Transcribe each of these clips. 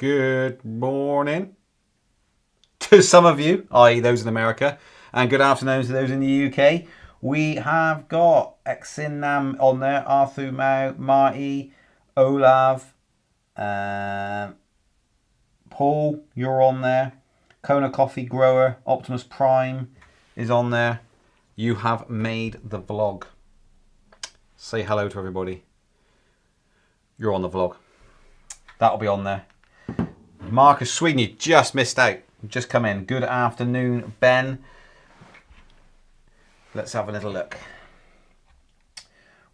Good morning to some of you, i.e. those in America, and good afternoon to those in the UK. We have got Exinam on there, Arthur Mau, Marty, Olav, Paul, you're on there. Kona Coffee Grower, Optimus Prime is on there. You have made the vlog. Say hello to everybody. You're on the vlog. That'll be on there. Marcus Sweden, you just missed out. Just come in. Good afternoon, Ben. Let's have a little look.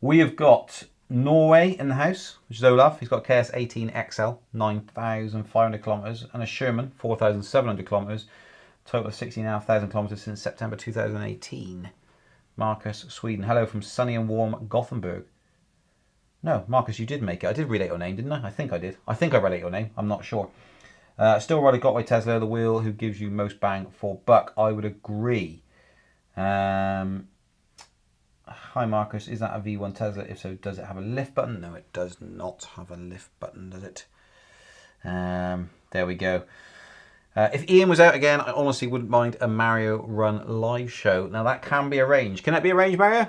We have got Norway in the house, which is Olaf. He's got KS 18 XL, 9,500 kilometers, and a Sherman, 4,700 kilometers. Total of 16,500 kilometers since September 2018. Marcus Sweden. Hello from sunny and warm Gothenburg. No, Marcus, you did make it. I did read out your name, didn't I? I think I did. I think I read out your name. I'm not sure. Still Rider got by Tesla, the wheel who gives you most bang for buck. I would agree. Hi, Marcus. Is that a V1 Tesla? If so, does it have a lift button? No, it does not have a lift button, does it? There we go. If Ian was out again, I honestly wouldn't mind a Mario Run live show. Now, that can be arranged. Can that be arranged, Mario?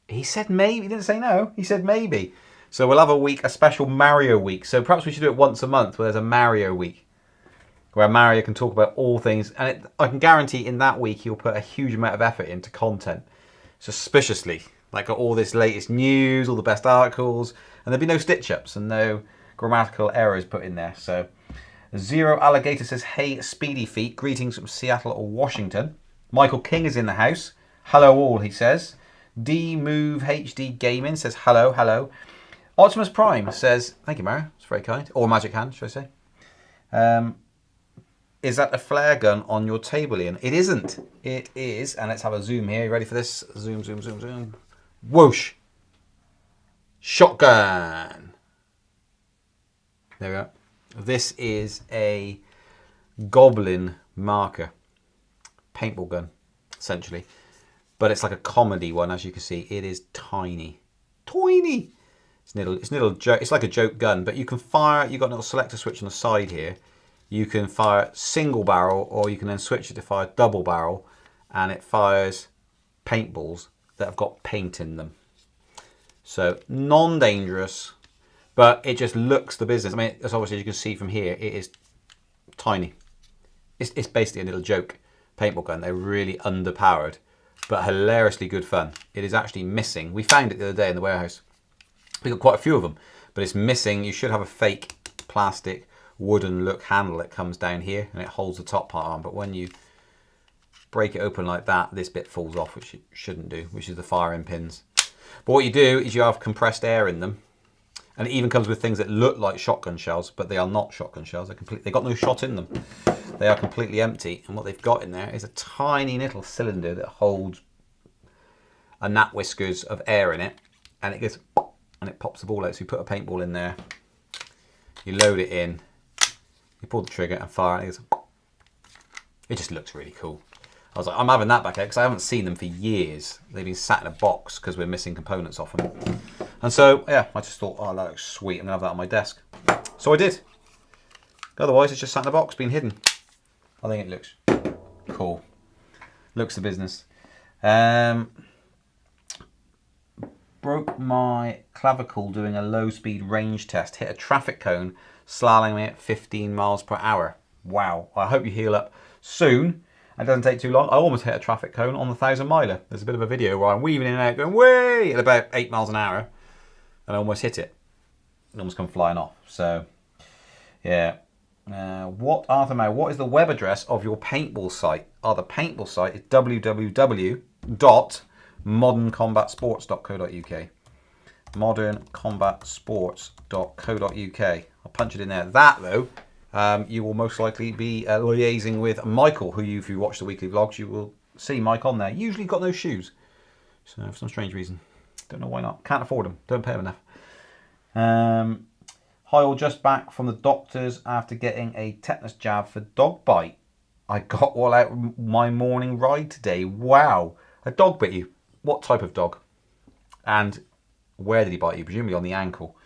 He said maybe. He didn't say no. He said maybe. So we'll have a week, a special Mario week. So perhaps we should do it once a month where there's a Mario week. Where Mario can talk about all things. And I can guarantee in that week he'll put a huge amount of effort into content. Suspiciously. Like all this latest news, all the best articles. And there'll be no stitch-ups and no grammatical errors put in there. So Zero Alligator says, hey, Speedy Feet. Greetings from Seattle or Washington. Michael King is in the house. Hello all, he says. D-Move HD Gaming says hello, hello. Optimus Prime says, thank you, Mario. It's very kind. Or Magic Hand, should I say. Is that a flare gun on your table, Ian? It isn't. It is. And let's have a zoom here. You ready for this? Zoom, zoom, zoom, zoom. Whoosh. Shotgun. There we go. This is a Goblin marker. Paintball gun, essentially. But it's like a comedy one, as you can see. It is tiny. Tiny! It's like a joke gun, but you can fire. You've got a little selector switch on the side here. You can fire single barrel, or you can then switch it to fire double barrel, and it fires paintballs that have got paint in them. So non-dangerous, but it just looks the business. I mean, as obviously you can see from here, it is tiny. It's basically a little joke paintball gun. They're really underpowered, but hilariously good fun. It is actually missing. We found it the other day in the warehouse. We got quite a few of them, but it's missing. You should have a fake plastic wooden look handle that comes down here and it holds the top part on. But when you break it open like that, this bit falls off, which it shouldn't do, which is the firing pins. But what you do is you have compressed air in them, and it even comes with things that look like shotgun shells, but they are not shotgun shells. They've got no shot in them. They are completely empty, and what they've got in there is a tiny little cylinder that holds a gnat whiskers of air in it, and it goes and it pops the ball out. So you put a paintball in there, you load it in, you pull the trigger and fire, and it just looks really cool. I was like, I'm having that back out because I haven't seen them for years. They've been sat in a box because we're missing components off them. And so, yeah, I just thought, oh, that looks sweet. I'm going to have that on my desk. So I did. Otherwise, it's just sat in a box, being hidden. I think it looks cool. Looks the business. Broke my clavicle doing a low-speed range test. Hit a traffic cone, slaloming at 15 miles per hour. Wow. I hope you heal up soon. It doesn't take too long. I almost hit a traffic cone on the 1,000-miler. There's a bit of a video where I'm weaving in and out, going way at about 8 miles an hour, and I almost hit it. It almost come flying off. So, yeah. Arthur Mau, what is the web address of your paintball site? The paintball site is www.moderncombatsports.co.uk. Moderncombatsports.co.uk. I'll punch it in there. That, though, you will most likely be liaising with Michael, who if you watch the weekly vlogs, you will see Mike on there. Usually got no shoes. So for some strange reason. Don't know why not. Can't afford them. Don't pay him enough. Hi all, just back from the doctors after getting a tetanus jab for dog bite. I got all out my morning ride today. Wow. A dog bit you. What type of dog? And where did he bite you? Presumably on the ankle.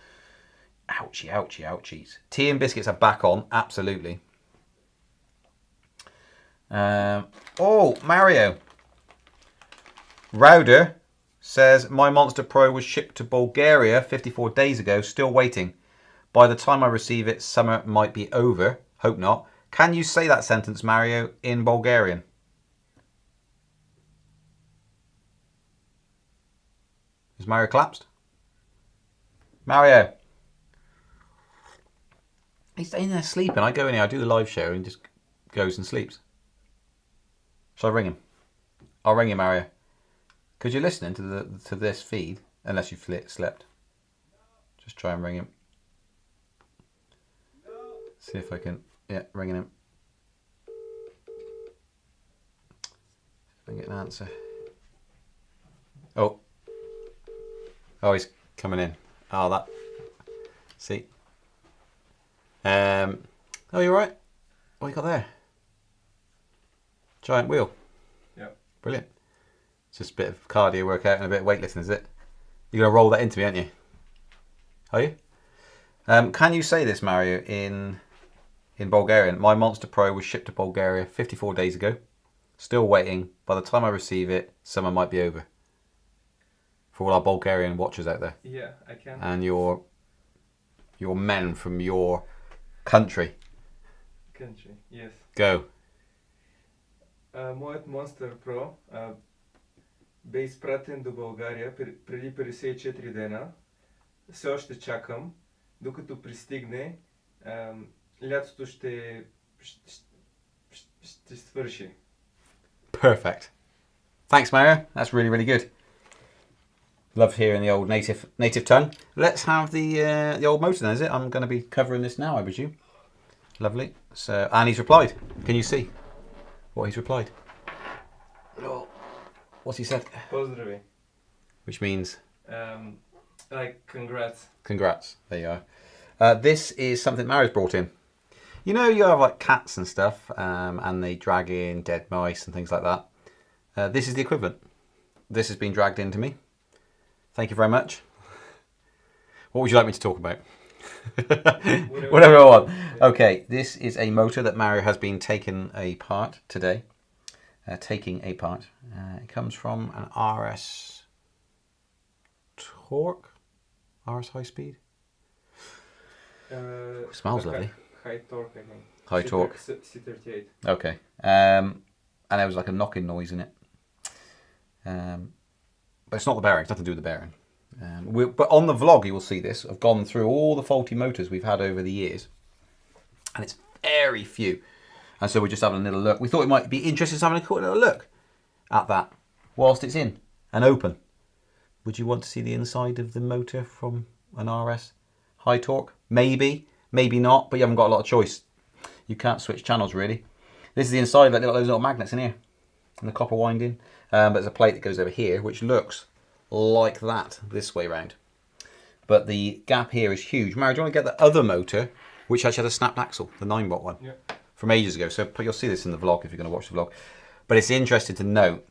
Ouchie, ouchie, ouchies. Tea and biscuits are back on, absolutely. Oh, Mario. Rouder says, my Monster Pro was shipped to Bulgaria 54 days ago, still waiting. By the time I receive it, summer might be over. Hope not. Can you say that sentence, Mario, in Bulgarian? Is Mario collapsed? Mario. He's in there sleeping. I go in here, I do the live show and just goes and sleeps. Shall I ring him? I'll ring you, Mario. Because you're listening to this feed, unless you've slept. Just try and ring him. See if I can... Yeah, ringing him. See if I can get an answer. Oh. Oh, he's coming in. Oh, that... See? Oh, you alright? What you got there? Giant wheel. Yep. Brilliant. It's just a bit of cardio workout and a bit of weightlifting, is it? You're going to roll that into me, aren't you? Are you? Can you say this, Mario, in Bulgarian? My Monster Pro was shipped to Bulgaria 54 days ago. Still waiting. By the time I receive it, summer might be over. For all our Bulgarian watchers out there. Yeah, I can. And your men from your country. Country, yes. Go. Моят Monster Pro бе изпратен до България преди 54 дена. Все още чакам, докато пристигне, лятото ще свърши. Perfect. Thanks, Mario. That's really, really good. Love hearing the old native tongue. Let's have the old motor then, is it? I'm going to be covering this now, I presume. Lovely. So, and he's replied. Can you see what he's replied? Oh, what's he said? Поздрави. Which means? Like, congrats. Congrats. There you are. This is something Mario's brought in. You know, you have like cats and stuff, and they drag in dead mice and things like that. This is the equivalent. This has been dragged into me. Thank you very much. What would you like me to talk about? Whatever I want. Okay, this is a motor that Mario has been taking apart today. It comes from an RS Torque? RS High Speed? Smells lovely. High torque, I think. High torque. C38. Okay. And there was like a knocking noise in it. But it's not the bearing. It's nothing to do with the bearing. But on the vlog, you will see this. I've gone through all the faulty motors we've had over the years. And it's very few. And so we're just having a little look. We thought it might be interesting having a quick little look at that whilst it's in and open. Would you want to see the inside of the motor from an RS High Torque? Maybe, maybe not, but you haven't got a lot of choice. You can't switch channels really. This is the inside, like those little magnets in here. And the copper winding. But there's a plate that goes over here, which looks like that, this way round. But the gap here is huge. Mario, do you want to get the other motor, which actually had a snapped axle, the 9-watt one, from ages ago. So you'll see this in the vlog if you're going to watch the vlog. But it's interesting to note,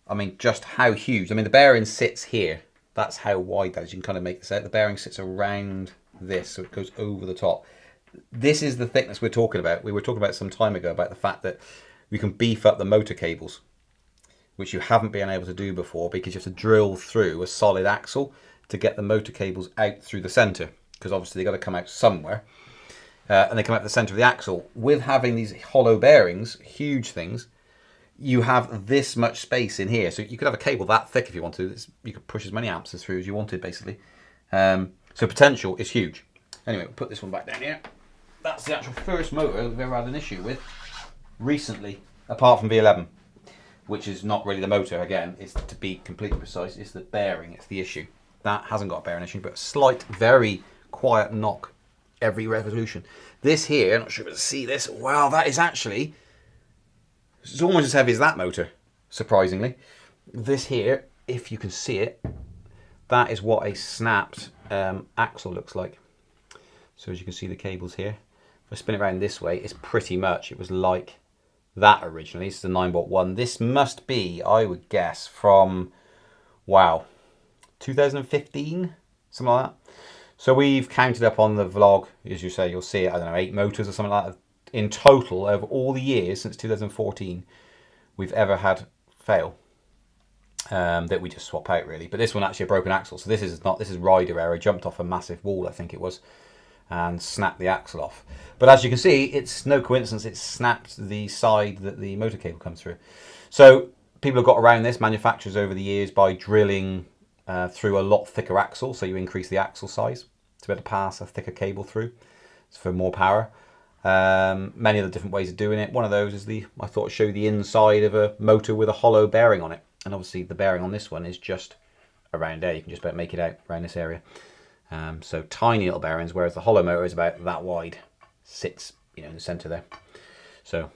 I mean, just how huge. I mean, the bearing sits here. That's how wide that is. You can kind of make this out. The bearing sits around this, so it goes over the top. This is the thickness we're talking about. We were talking about some time ago about the fact that we can beef up the motor cables, which you haven't been able to do before because you have to drill through a solid axle to get the motor cables out through the centre, because obviously they've got to come out somewhere, and they come out the centre of the axle. With having these hollow bearings, huge things, you have this much space in here, so you could have a cable that thick if you want to. You could push as many amps through as you wanted, basically. So potential is huge. Anyway, we'll put this one back down here. That's the actual first motor we've ever had an issue with recently, apart from V11. Which is not really the motor, again, it's to be completely precise, it's the bearing, it's the issue. That hasn't got a bearing issue, but a slight, very quiet knock every revolution. This here, I'm not sure if you can see this, wow, that is actually, it's almost as heavy as that motor, surprisingly. This here, if you can see it, that is what a snapped axle looks like. So as you can see the cables here, if I spin it around this way, it's pretty much, it was like that originally. This is the 9-watt one. This must be, I would guess, from, wow, 2015, something like that. So we've counted up on the vlog, as you say, you'll see it, I don't know, 8 motors or something like that. In total, over all the years since 2014, we've ever had fail. That we just swap out really. But this one actually a broken axle. So this is rider error. Jumped off a massive wall, I think it was, and snapped the axle off. But as you can see, it's no coincidence, it snapped the side that the motor cable comes through. So people have got around this, manufacturers over the years, by drilling through a lot thicker axle. So you increase the axle size to be able to pass a thicker cable through for more power. Many of the different ways of doing it. One of those is I thought I'd show you the inside of a motor with a hollow bearing on it. And obviously the bearing on this one is just around there. You can just about make it out around this area. So tiny little bearings, whereas the hollow motor is about that wide. Sits, you know, in the centre there. So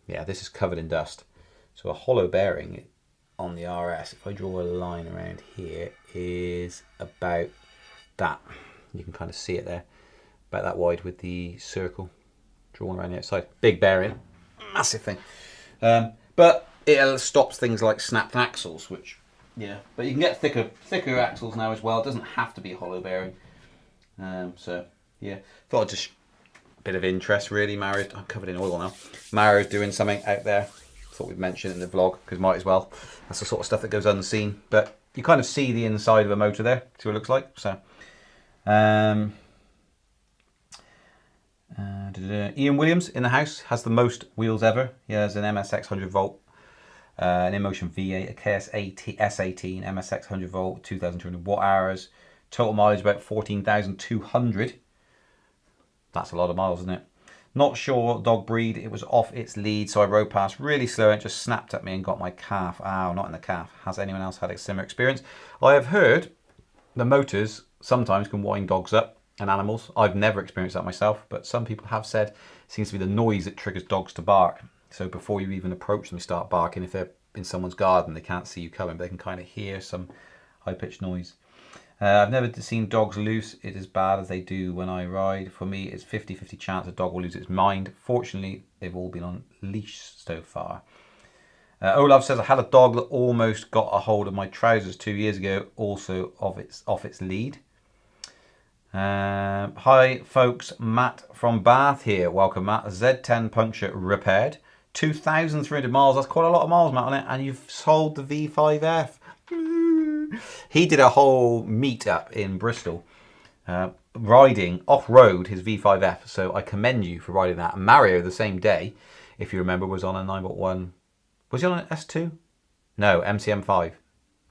yeah, this is covered in dust. So a hollow bearing on the RS, if I draw a line around here, is about that. You can kind of see it there. About that wide with the circle drawn around the outside. Big bearing, massive thing. But it stops things like snapped axles, which, yeah. But you can get thicker axles now as well. It doesn't have to be a hollow bearing. So yeah, thought I'd just bit of interest really. Mario's, I'm covered in oil now. Mario's doing something out there. Thought we'd mention it in the vlog because might as well. That's the sort of stuff that goes unseen. But you kind of see the inside of a motor there. See what it looks like. So, Ian Williams in the house has the most wheels ever. He has an MSX 100 volt, an InMotion V8, a S18 MSX 100 volt, 2,200 watt hours. Total mileage about 14,200. That's a lot of miles, isn't it? Not sure dog breed. It was off its lead, so I rode past really slow and it just snapped at me and got my calf. Ow, not in the calf. Has anyone else had a similar experience? I have heard the motors sometimes can wind dogs up and animals. I've never experienced that myself, but some people have said it seems to be the noise that triggers dogs to bark. So before you even approach them, start barking. If they're in someone's garden, they can't see you coming, but they can kind of hear some high-pitched noise. I've never seen dogs loose it as bad as they do when I ride. For me, it's 50-50 chance a dog will lose its mind. Fortunately, they've all been on leash so far. Olaf says, I had a dog that almost got a hold of my trousers 2 years ago, also off its lead. Hi, folks. Matt from Bath here. Welcome, Matt. Z10 puncture repaired. 2,300 miles. That's quite a lot of miles, Matt, on it. And you've sold the V5F. He did a whole meetup in Bristol, riding off-road his V5F, so I commend you for riding that. And Mario, the same day, if you remember, was on a 9.1. Was he on an S2? No, MCM5.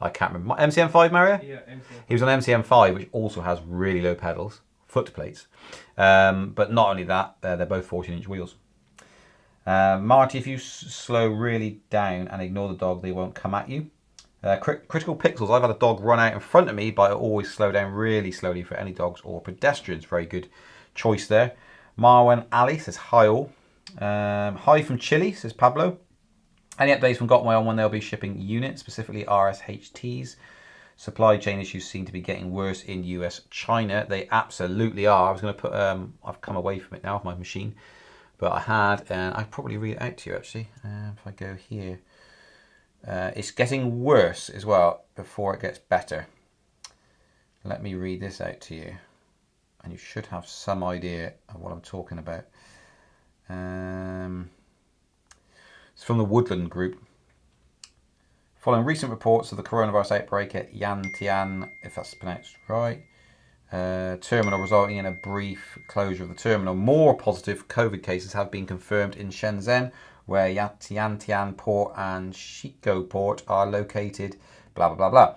I can't remember. MCM5, Mario? Yeah, MCM5. He was on MCM5, which also has really low pedals, foot plates. But not only that, they're both 14-inch wheels. Marty, if you slow really down and ignore the dog, they won't come at you. Critical pixels. I've had a dog run out in front of me, but I always slow down really slowly for any dogs or pedestrians. Very good choice there. Marwan Ali says hi all. Hi from Chile, says Pablo. Any updates from Got My On when they'll be shipping units, specifically RSHTs? Supply chain issues seem to be getting worse in US, China. They absolutely are. I was going to put, I've come away from it now with my machine, but I had, and I'll probably read it out to you actually. If I go here. It's getting worse as well before it gets better. Let me read this out to you, and you should have some idea of what I'm talking about. It's from the Woodland Group. Following recent reports of the coronavirus outbreak at Yantian, if that's pronounced right, terminal resulting in a brief closure of the terminal, more positive COVID cases have been confirmed in Shenzhen, where Yantian Port and Shiko Port are located, blah, blah, blah,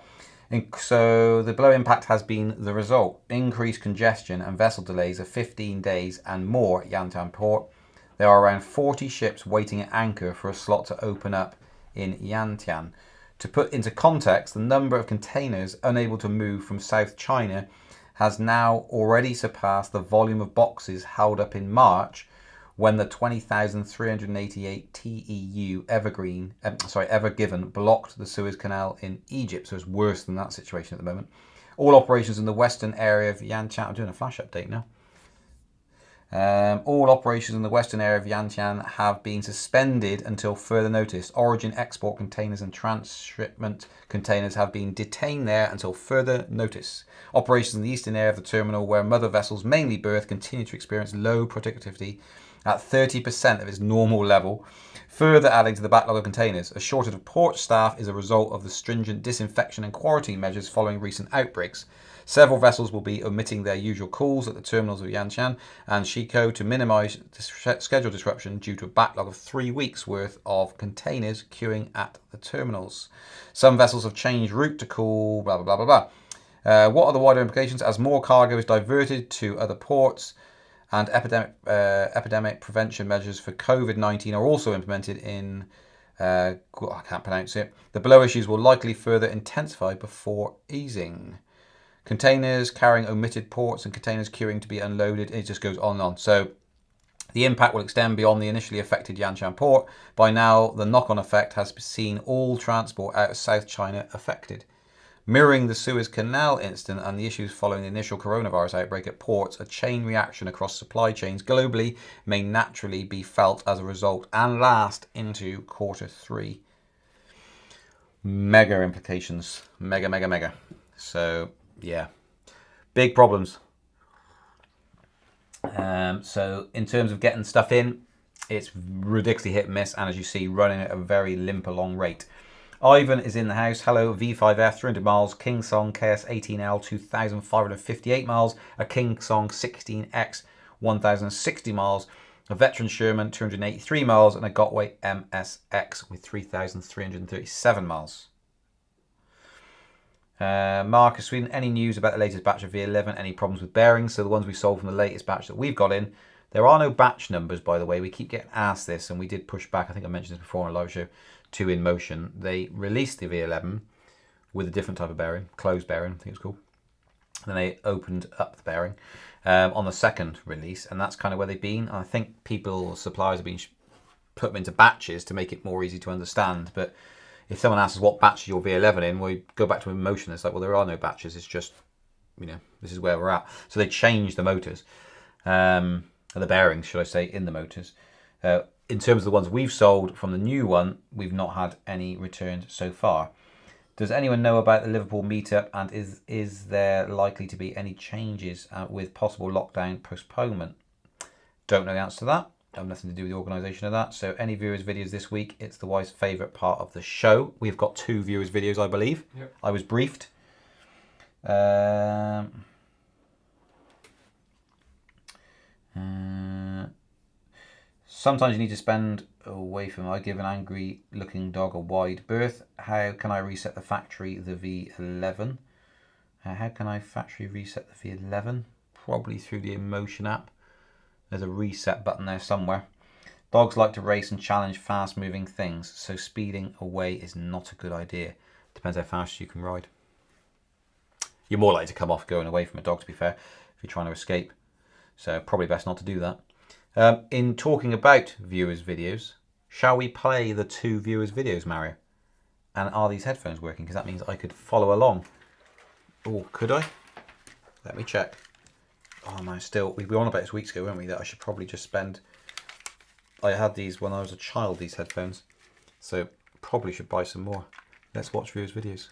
blah. So the below impact has been the result. Increased congestion and vessel delays of 15 days and more at Yantian Port. There are around 40 ships waiting at anchor for a slot to open up in Yantian. To put into context, the number of containers unable to move from South China has now already surpassed the volume of boxes held up in March, when the 20,388 TEU Ever Given blocked the Suez Canal in Egypt. So it's worse than that situation at the moment. All operations in the western area of Yantian, I'm doing a flash update now. All operations in the western area of Yantian have been suspended until further notice. Origin export containers and transshipment containers have been detained there until further notice. Operations in the eastern area of the terminal, where mother vessels mainly berth, continue to experience low productivity at 30% of its normal level, further adding to the backlog of containers. A shortage of port staff is a result of the stringent disinfection and quarantine measures following recent outbreaks. Several vessels will be omitting their usual calls at the terminals of Yanshan and Shiko to minimise schedule disruption due to a backlog of 3 weeks' worth of containers queuing at the terminals. Some vessels have changed route to call blah, blah, blah, blah, blah. What are the wider implications? As more cargo is diverted to other ports and epidemic prevention measures for COVID-19 are also implemented in, I can't pronounce it, the below issues will likely further intensify before easing. Containers carrying omitted ports and containers queuing to be unloaded. It just goes on and on. So the impact will extend beyond the initially affected Yanshan port. By now, the knock-on effect has seen all transport out of South China affected. Mirroring the Suez Canal incident and the issues following the initial coronavirus outbreak at ports, a chain reaction across supply chains globally may naturally be felt as a result and last into Q3. Mega implications. Mega, mega, mega. So yeah, big problems. So in terms of getting stuff in, it's ridiculously hit and miss, and as you see, running at a very limp along rate. Ivan is in the house. Hello, V5F, 300 miles, King Song KS18L, 2,558 miles, a King Song 16X, 1,060 miles, a Veteran Sherman, 283 miles, and a Gotway MSX with 3,337 miles. Mark, Sweden, any news about the latest batch of V11? Any problems with bearings? So the ones we sold from the latest batch that we've got in, there are no batch numbers, by the way. We keep getting asked this, and we did push back. I think I mentioned this before on a live show, to In Motion. They released the V11 with a different type of bearing, closed bearing, I think it's called. Then they opened up the bearing on the second release, and that's kind of where they've been. And I think people, suppliers have been put them into batches to make it more easy to understand. But if someone asks us what batch is your V11 in, we go back to In Motion. It's like, well, there are no batches. It's just, you know, this is where we're at. So they changed the motors, the bearings, should I say, in the motors. In terms of the ones we've sold from the new one, we've not had any returned so far. Does anyone know about the Liverpool meetup, and is there likely to be any changes with possible lockdown postponement? Don't know the answer to that. I have nothing to do with the organisation of that. So any viewers' videos this week, it's the wife's favourite part of the show. We've got 2 viewers' videos, I believe. Yep. I was briefed. Sometimes you need to spend away from. I give an angry looking dog a wide berth. How can I reset the factory, the V11? How can I factory reset the V11? Probably through the In Motion app. There's a reset button there somewhere. Dogs like to race and challenge fast moving things, so speeding away is not a good idea. Depends how fast you can ride. You're more likely to come off going away from a dog, to be fair, if you're trying to escape. So probably best not to do that. In talking about viewers' videos, shall we play the 2 viewers' videos, Mario? And are these headphones working? Because that means I could follow along. Oh, could I? Let me check. Oh man, still, we were on about this weeks ago, weren't we? That I should probably just spend. I had these when I was a child, these headphones. So probably should buy some more. Let's watch viewers' videos.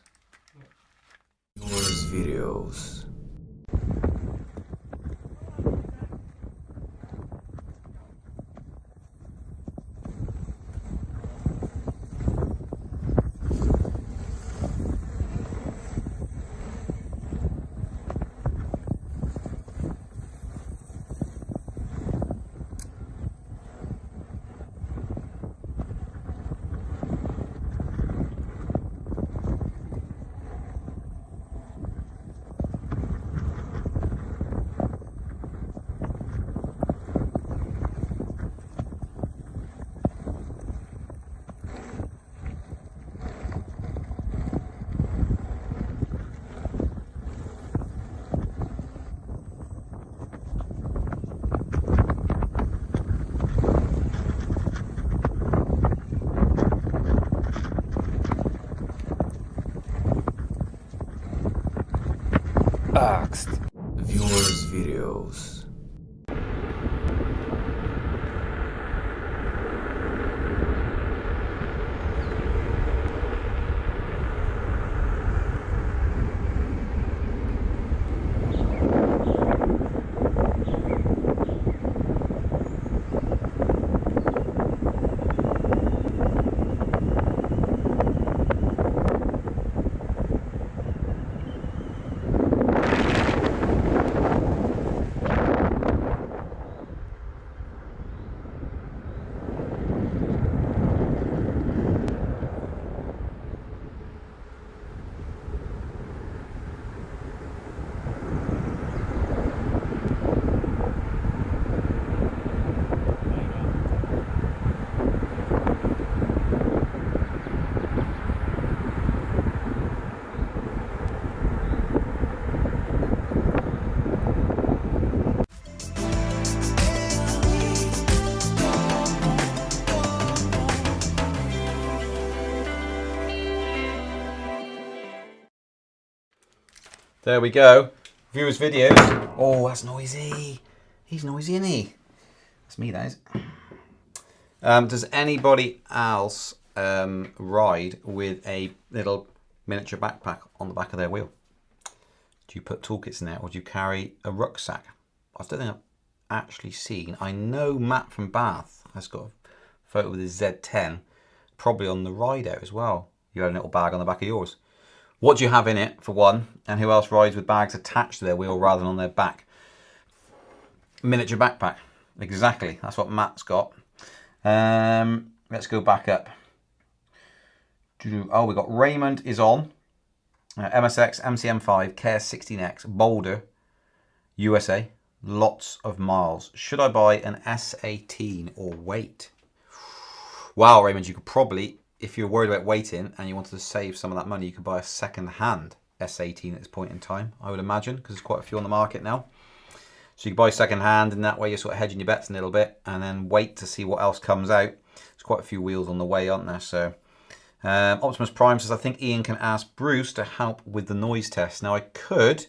Viewers' videos. Asked viewers' videos. There we go. Viewers videos. Oh, that's noisy. He's noisy, isn't he? That's me, that is. Does anybody else ride with a little miniature backpack on the back of their wheel? Do you put toolkits in there, or do you carry a rucksack? I don't think I've actually seen. I know Matt from Bath has got a photo with his Z10, probably on the ride out as well. You had a little bag on the back of yours. What do you have in it, for one, and who else rides with bags attached to their wheel rather than on their back? Miniature backpack. Exactly. That's what Matt's got. Let's go back up. Oh, we got Raymond is on. MSX, MCM5, KS16X, Boulder, USA. Lots of miles. Should I buy an S18 or wait? Wow, Raymond, you could probably, if you're worried about waiting and you wanted to save some of that money, you could buy a second-hand S18 at this point in time, I would imagine, because there's quite a few on the market now. So you can buy second-hand, and that way you're sort of hedging your bets a little bit, and then wait to see what else comes out. There's quite a few wheels on the way, aren't there? So Optimus Prime says, I think Ian can ask Bruce to help with the noise test. Now, I could.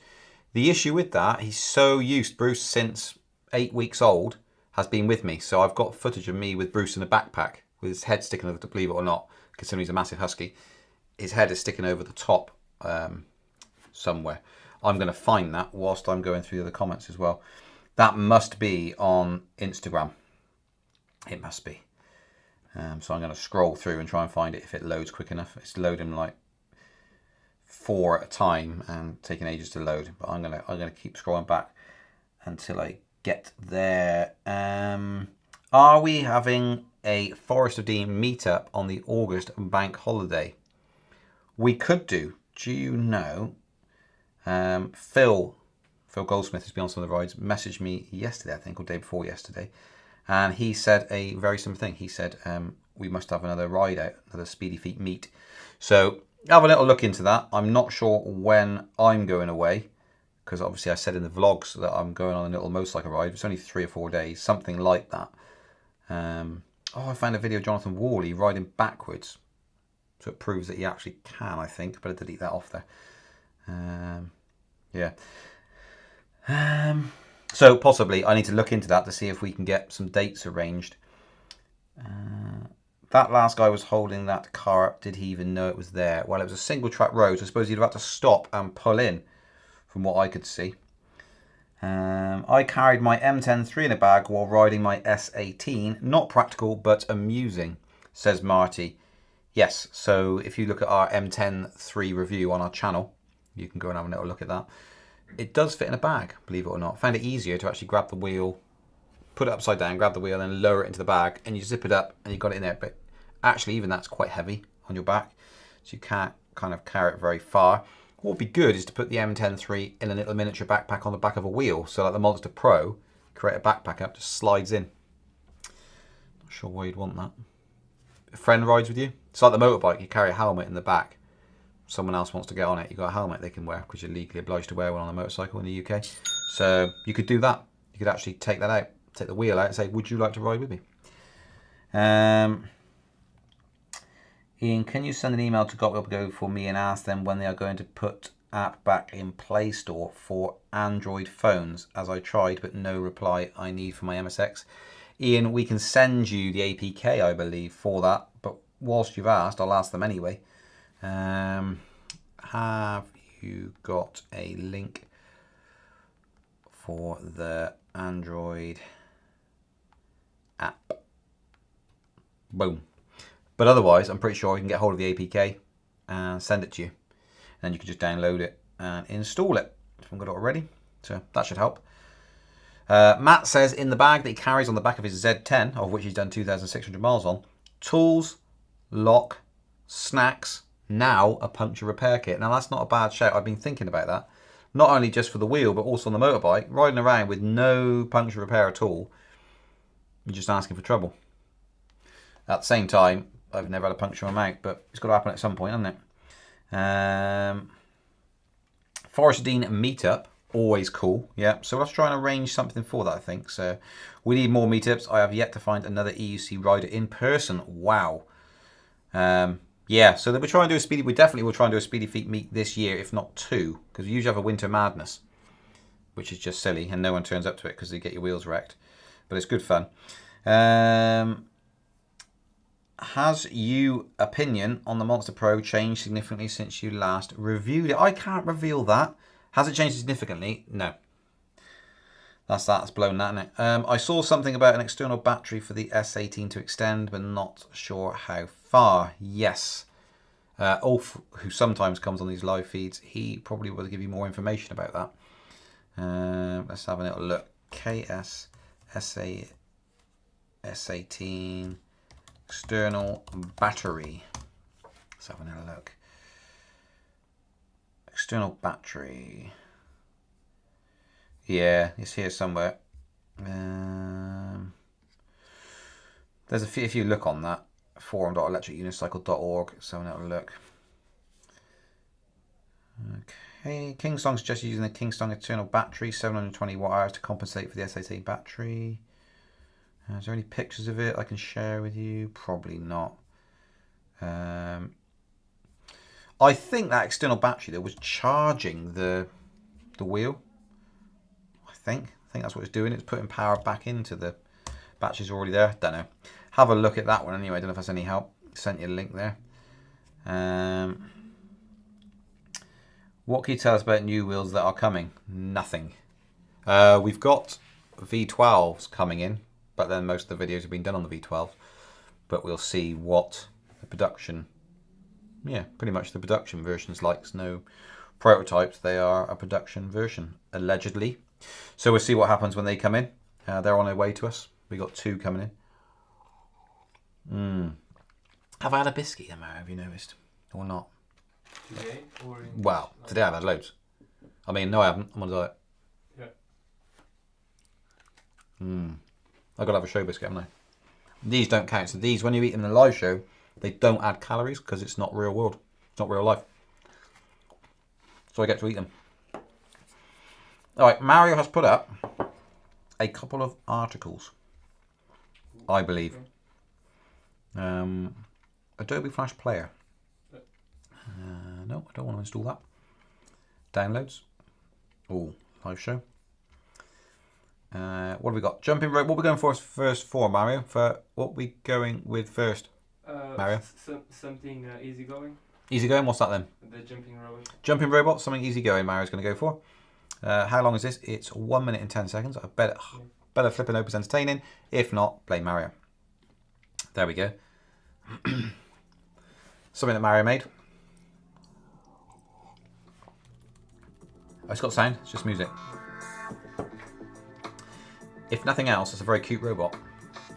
The issue with that, he's so used, Bruce, since 8 weeks old, has been with me. So I've got footage of me with Bruce in a backpack, with his head sticking over, to believe it or not, considering he's a massive husky. His head is sticking over the top somewhere. I'm going to find that whilst I'm going through the comments as well. That must be on Instagram. It must be. So I'm going to scroll through and try and find it if it loads quick enough. It's loading like 4 at a time and taking ages to load. But I'm gonna keep scrolling back until I get there. Are we having a Forest of Dean meetup on the August bank holiday? We could do. Do you know? Phil Goldsmith, who's been on some of the rides, messaged me yesterday, I think, or day before yesterday, and he said a very similar thing. He said we must have another ride out, another Speedy Feet meet. So have a little look into that. I'm not sure when I'm going away, because obviously I said in the vlogs that I'm going on a little motorcycle ride. It's only 3 or 4 days, something like that. Oh, I found a video of Jonathan Worley riding backwards. So it proves that he actually can, I think. Better delete that off there. Yeah. So possibly I need to look into that to see if we can get some dates arranged. That last guy was holding that car up. Did he even know it was there? Well, it was a single track road, so I suppose you'd have to stop and pull in, from what I could see. I carried my M10-3 in a bag while riding my S18. Not practical, but amusing, says Marty. Yes, so if you look at our M10-3 review on our channel, you can go and have a little look at that. It does fit in a bag, believe it or not. I found it easier to actually grab the wheel, put it upside down, grab the wheel, and lower it into the bag, and you zip it up, and you got it in there. But actually, even that's quite heavy on your back, so you can't kind of carry it very far. What would be good is to put the M10-3 in a little miniature backpack on the back of a wheel, so like the Monster Pro, create a backpack up, just slides in. Not sure why you'd want that. A friend rides with you. It's like the motorbike, you carry a helmet in the back. Someone else wants to get on it, you've got a helmet they can wear, because you're legally obliged to wear one on a motorcycle in the UK. So you could do that. You could actually take that out, take the wheel out and say, would you like to ride with me? Ian, can you send an email to Go for me and ask them when they are going to put app back in Play Store for Android phones, as I tried, but no reply I need for my MSX. Ian, we can send you the APK, I believe, for that, but whilst you've asked, I'll ask them anyway. Have you got a link for the Android app? Boom. But otherwise, I'm pretty sure you can get hold of the APK and send it to you. And then you can just download it and install it if you haven't got it already. So that should help. Matt says in the bag that he carries on the back of his Z10, of which he's done 2,600 miles on, tools, lock, snacks, now a puncture repair kit. Now that's not a bad shout. I've been thinking about that. Not only just for the wheel, but also on the motorbike. Riding around with no puncture repair at all, you're just asking for trouble. At the same time, I've never had a puncture on my mouth, but it's got to happen at some point, hasn't it? Forest Dean meetup, always cool. Yeah, so let's try and arrange something for that, I think. So we need more meetups. I have yet to find another EUC rider in person. Wow. Yeah, so we'll try and do a Speedy. We definitely will try and do a Speedy Feet meet this year, if not 2, because we usually have a Winter Madness, which is just silly, and no one turns up to it because they get your wheels wrecked. But it's good fun. Has your opinion on the Monster Pro changed significantly since you last reviewed it? I can't reveal that. Has it changed significantly? No. That's blown that, isn't it? I saw something about an external battery for the S18 to extend, but not sure how far. Yes. Ulf, who sometimes comes on these live feeds, he probably will give you more information about that. Let's have a little look. S18 external battery. Let's have a little look. External battery. Yeah, it's here somewhere. There's a few, if you look on that, forum.electricunicycle.org, so have a look. Okay, Kingston suggests using the Kingston internal battery, 720 watt hours to compensate for the S18 battery. Is there any pictures of it I can share with you? Probably not. I think that external battery that was charging the wheel. I think that's what it's doing. It's putting power back into the batteries already there. Don't know. Have a look at that one anyway. I don't know if that's any help. Sent you a link there. What can you tell us about new wheels that are coming? Nothing. We've got V12s coming in, but then most of the videos have been done on the V12. But we'll see what the production, pretty much the production version's like. There's no prototypes. They are a production version, allegedly. So we'll see what happens when they come in. They're on their way to us. We got 2 coming in. Have I had a biscuit, Emma? Have you noticed? Or not? Today or in Well, today I've had loads. I mean, no, I haven't. I'm on a diet. Yeah. I've got to have a show biscuit, haven't I? These don't count. So these, when you eat them in a live show, they don't add calories because it's not real world. It's not real life. So I get to eat them. All right, Mario has put up a couple of articles, I believe. Adobe Flash Player. No, I don't want to install that. Downloads. Oh, live show. What have we got? Jumping rope. What are we going for first for, Mario? For what are we going with first, Mario? Something easygoing. Easygoing, what's that then? The jumping robot. Jumping robot, something easygoing Mario's going to go for. How long is this? It's 1 minute and 10 seconds. I better flipping opens entertaining. If not, play Mario. There we go. Something that Mario made. Oh, it's got sound, it's just music. If nothing else, it's a very cute robot.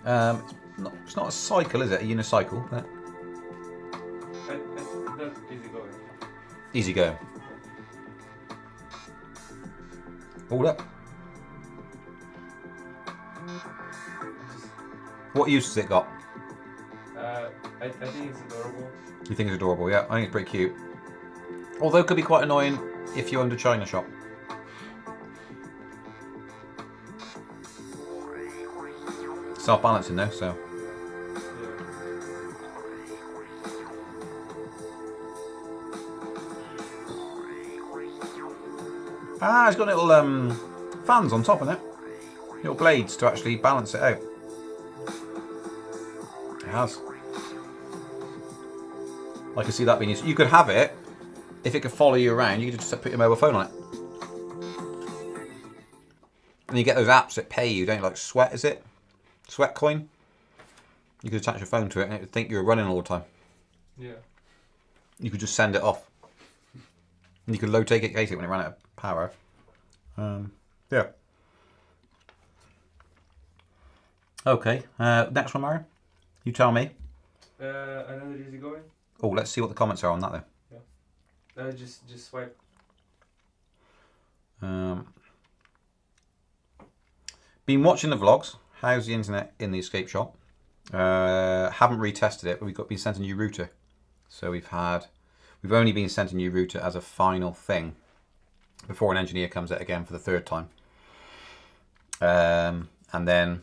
It's not a cycle, is it? A unicycle. But That's easygoing. easy go. Hold up. What use has it got? I think it's adorable. You think it's adorable? Yeah, I think it's pretty cute. Although it could be quite annoying if you're under China shop. Self-balancing though, so. Ah, it's got little fans on top of it. Little blades to actually balance it out. It has. I can see that being used. You could have it, if it could follow you around, you could just put your mobile phone on it. And you get those apps that pay you, don't you? Like Sweat, is it? Sweat Coin? You could attach your phone to it and it would think you were running all the time. Yeah. You could just send it off. And you could locate it when it ran out of power. Yeah. Okay, next one, Mario. You tell me. Another easygoing. Oh, let's see what the comments are on that though. Yeah. Just swipe. Been watching the vlogs. How's the internet in the escape shop? Haven't retested it, but we've been sent a new router. So we've only been sent a new router as a final thing before an engineer comes out again for the 3rd time. And then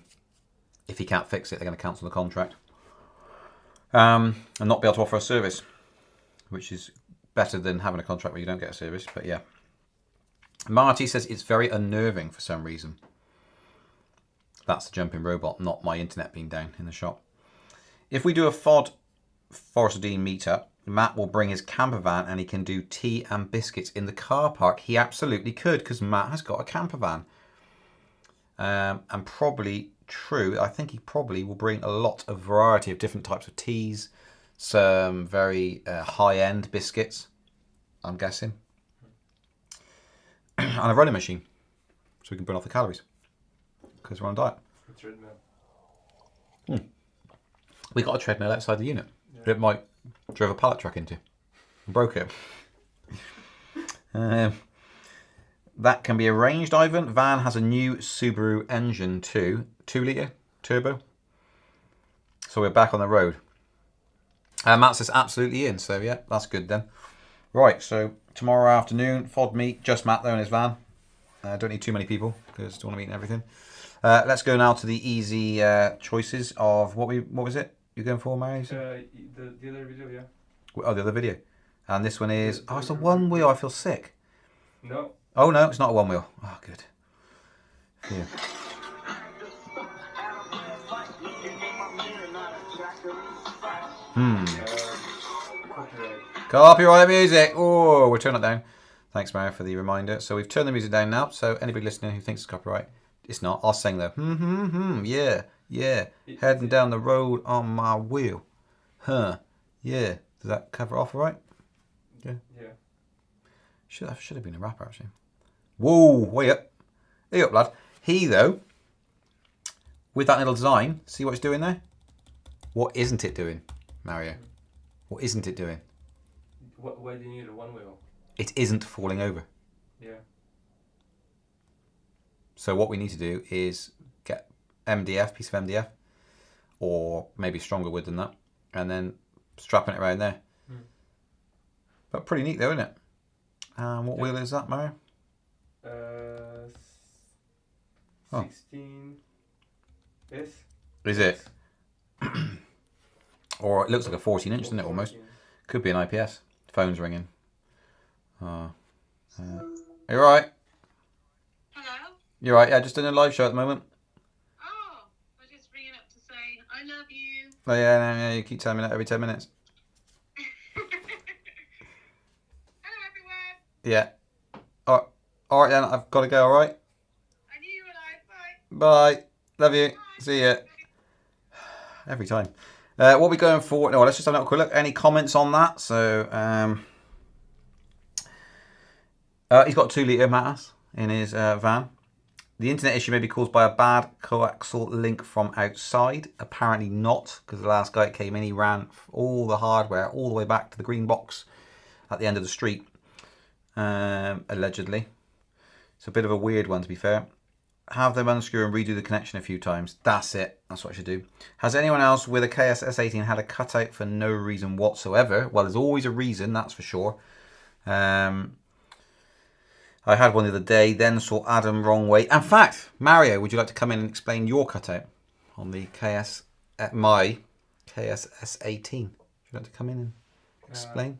if he can't fix it, they're going to cancel the contract and not be able to offer a service. which is better than having a contract where you don't get a service. But yeah. Marty says it's very unnerving for some reason. That's the jumping robot, not my internet being down in the shop. If we do a FOD Forest of Dean meetup, Matt will bring his camper van and he can do tea and biscuits in the car park. He absolutely could, because Matt has got a camper van. And probably true, I think he probably will bring a lot of variety of different types of teas, some very high-end biscuits, I'm guessing, and a running machine, so we can burn off the calories, because we're on a diet. A treadmill. We got a treadmill outside the unit. Yeah. It might drove a pallet truck into and broke it. That can be arranged, Ivan. Van has a new Subaru engine too. 2 litre turbo. So we're back on the road. Matt says absolutely in. So yeah, that's good then. Right, so tomorrow afternoon, FOD meet. Just Matt though in his van. Don't need too many people because don't want to meet and everything. Let's go now to the easy choices of what was it you're going for, Mary? The other video, yeah. Oh, the other video. And this one is, oh, it's a one wheel. I feel sick. No. Oh, no, it's not a one wheel. Oh, good. Yeah. Copyright music. Oh, we'll turn it down. Thanks, Mary, for the reminder. So we've turned the music down now. So anybody listening who thinks it's copyright, it's not. I'll sing though. Yeah, yeah. Heading down the road on my wheel. Huh. Yeah. Does that cover it off all right? Yeah. Yeah. Should have been a rapper actually. Whoa, way up. Hey up, lad. He though, with that little design, see what it's doing there? What isn't it doing, Mario? What isn't it doing? Why do you need a one wheel? It isn't falling over. Yeah. So what we need to do is get MDF, piece of MDF, or maybe stronger wood than that, and then strapping it around there. But pretty neat though, isn't it? What wheel is that, Mario? 16 S. Is it? Or it looks like a 14-inch, doesn't it, almost? Could be an IPS. Phone's ringing. Are you alright? Hello? You alright? Yeah, just doing a live show at the moment. Oh, I was just ringing up to say I love you. Oh yeah, you keep telling me that every 10 minutes. Hello, everyone. Yeah. Alright then, I've got to go, alright? I knew you were alive. Bye. Bye. Love you. See ya. Every time. What are we going for? No, let's just have a quick look. Any comments on that? So, he's got 2 litre Matas in his van. The internet issue may be caused by a bad coaxial link from outside. Apparently not, because the last guy that came in, he ran all the hardware all the way back to the green box at the end of the street, allegedly. It's a bit of a weird one, to be fair. Have them unscrew and redo the connection a few times. That's it. That's what I should do. Has anyone else with a KSS18 had a cutout for no reason whatsoever? Well, there's always a reason, that's for sure. I had one the other day, then saw Adam wrong way. In fact, Mario, would you like to come in and explain your cutout on the my KSS18? Would you like to come in and explain?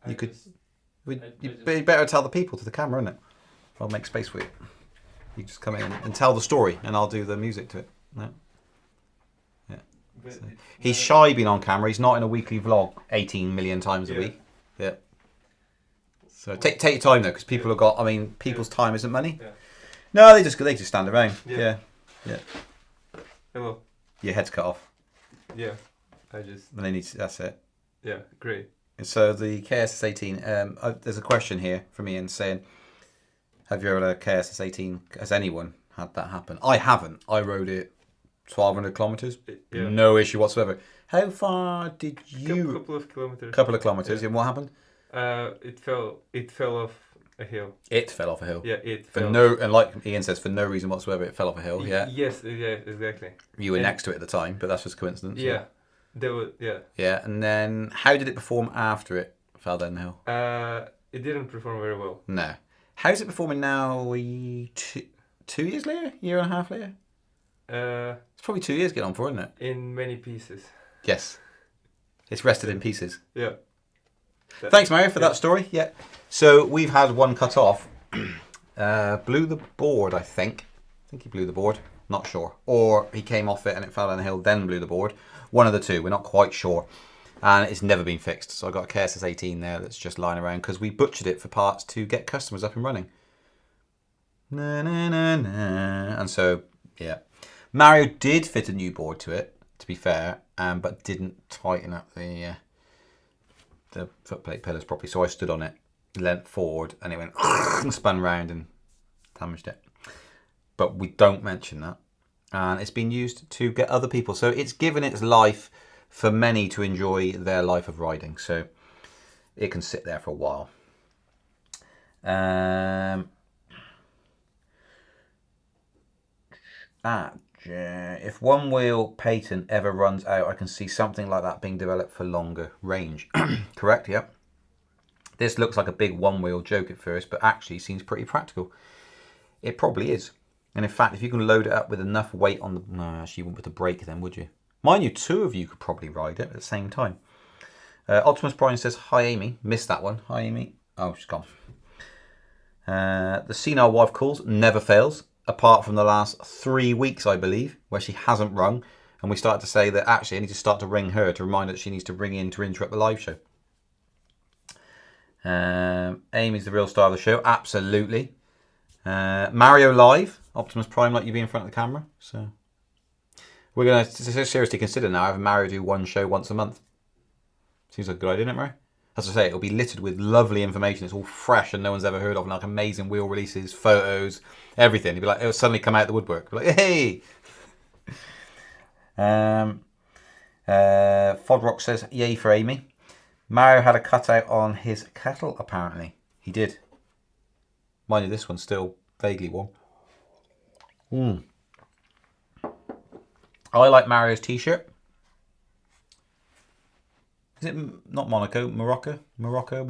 You'd better tell the people to the camera, isn't it? I'll make space for you. You just come in and tell the story, and I'll do the music to it. No? Yeah. So. He's shy being on camera. He's not in a weekly vlog 18 million times a week. Yeah. So take your time though, because people have got. I mean, people's time isn't money. Yeah. No, they just stand around. Yeah. Hello. Your head's cut off. Yeah. I just. And they need. That's it. Yeah. Great. So the KSS18. There's a question here from Ian saying, have you ever had a KSS18? Has anyone had that happen? I haven't. I rode it 1,200 kilometres. Yeah. No issue whatsoever. How far did you? A couple of kilometres. Couple of kilometres. Yeah. And what happened? It fell off a hill. It fell off a hill. Yeah, it for fell. No, and like Ian says, for no reason whatsoever, it fell off a hill. Yeah. Yes. Yeah. Exactly. You were next to it at the time, but that's just coincidence. Yeah. There was. Yeah. Yeah, and then how did it perform after it fell down the hill? It didn't perform very well. No. How's it performing now? 2 years later? Year and a half later? It's probably 2 years getting on for, isn't it? In many pieces. Yes. It's rested in pieces. Yeah. Thanks, Mario, for that story. Yeah. So we've had one cut off. Blew the board, I think. I think he blew the board. Not sure. Or he came off it and it fell down the hill, then blew the board. One of the two. We're not quite sure. And it's never been fixed. So I've got a KSS 18 there that's just lying around because we butchered it for parts to get customers up and running. Na, na, na, na. And so, yeah. Mario did fit a new board to it, to be fair, but didn't tighten up the footplate pillars properly. So I stood on it, leant forward, and it went and spun round and damaged it. But we don't mention that. And it's been used to get other people. So it's given its life for many to enjoy their life of riding. So it can sit there for a while. If one wheel patent ever runs out, I can see something like that being developed for longer range. Correct, yep. This looks like a big one wheel joke at first, but actually seems pretty practical. It probably is. And in fact, if you can load it up with enough weight on the... No, actually you wouldn't put a brake then, would you? Mind you, two of you could probably ride it at the same time. Optimus Prime says, hi Amy. Missed that one. Hi Amy. Oh, she's gone. The senile wife calls never fails. Apart from the last 3 weeks, I believe, where she hasn't rung. And we started to say that actually I need to start to ring her to remind her that she needs to ring in to interrupt the live show. Amy's the real star of the show. Absolutely. Mario live. Optimus Prime like you be in front of the camera. So we're going to seriously consider now having Mario do one show once a month. Seems like a good idea, isn't it, Mario? As I say, it'll be littered with lovely information. It's all fresh and no one's ever heard of. And like amazing wheel releases, photos, everything. You'll be like, it'll suddenly come out of the woodwork. Be like, hey! Fodrock says, yay for Amy. Mario had a cutout on his kettle, apparently. He did. Mind you, this one's still vaguely warm. I like Mario's t-shirt. Is it not Monaco? Morocco? Mallorca.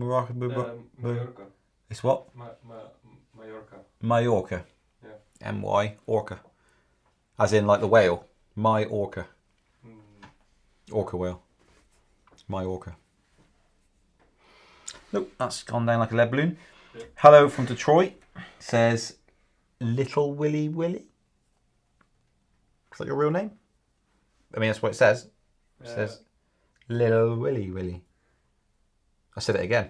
It's what? Mallorca. Mallorca. Yeah. M-Y, orca. As in like the whale. My orca. Orca whale. My orca. Nope, that's gone down like a lead balloon. Yeah. Hello from Detroit. Says Little Willy Willy. Is that your real name? I mean, that's what it says. It says Little Willy Willy. I said it again.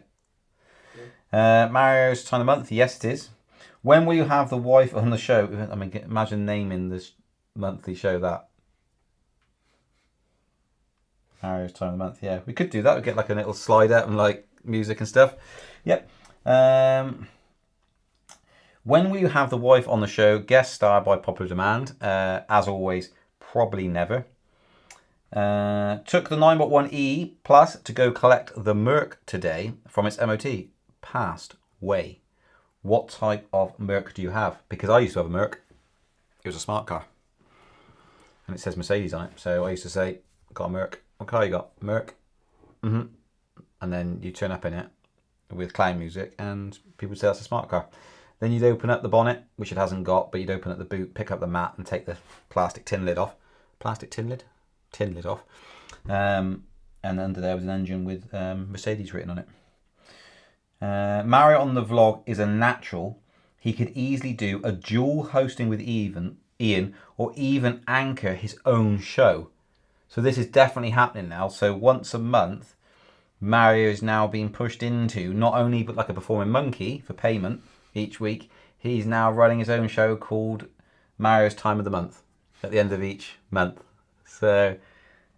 Yeah. Mario's time of the month. Yes, it is. When will you have the wife on the show? I mean, imagine naming this monthly show that. Mario's time of the month. Yeah, we could do that. We'd get like a little slider and like music and stuff. Yep. When will you have the wife on the show? Guest star by popular demand. As always, probably never. Took the 9.1E Plus to go collect the Merc today from its MOT. Passed way. What type of Merc do you have? Because I used to have a Merc. It was a smart car. And it says Mercedes on it. So I used to say, got a Merc. What car you got? Merc. And then you turn up in it with clown music and people would say that's a smart car. Then you'd open up the bonnet, which it hasn't got, but you'd open up the boot, pick up the mat and take the plastic tin lid off. Plastic tin lid? Tin lid off. And under there was an engine with Mercedes written on it. Mario on the vlog is a natural. He could easily do a dual hosting with Ian or even anchor his own show. So this is definitely happening now. So once a month, Mario is now being pushed into not only but like a performing monkey for payment each week. He's now running his own show called Mario's Time of the Month at the end of each month. So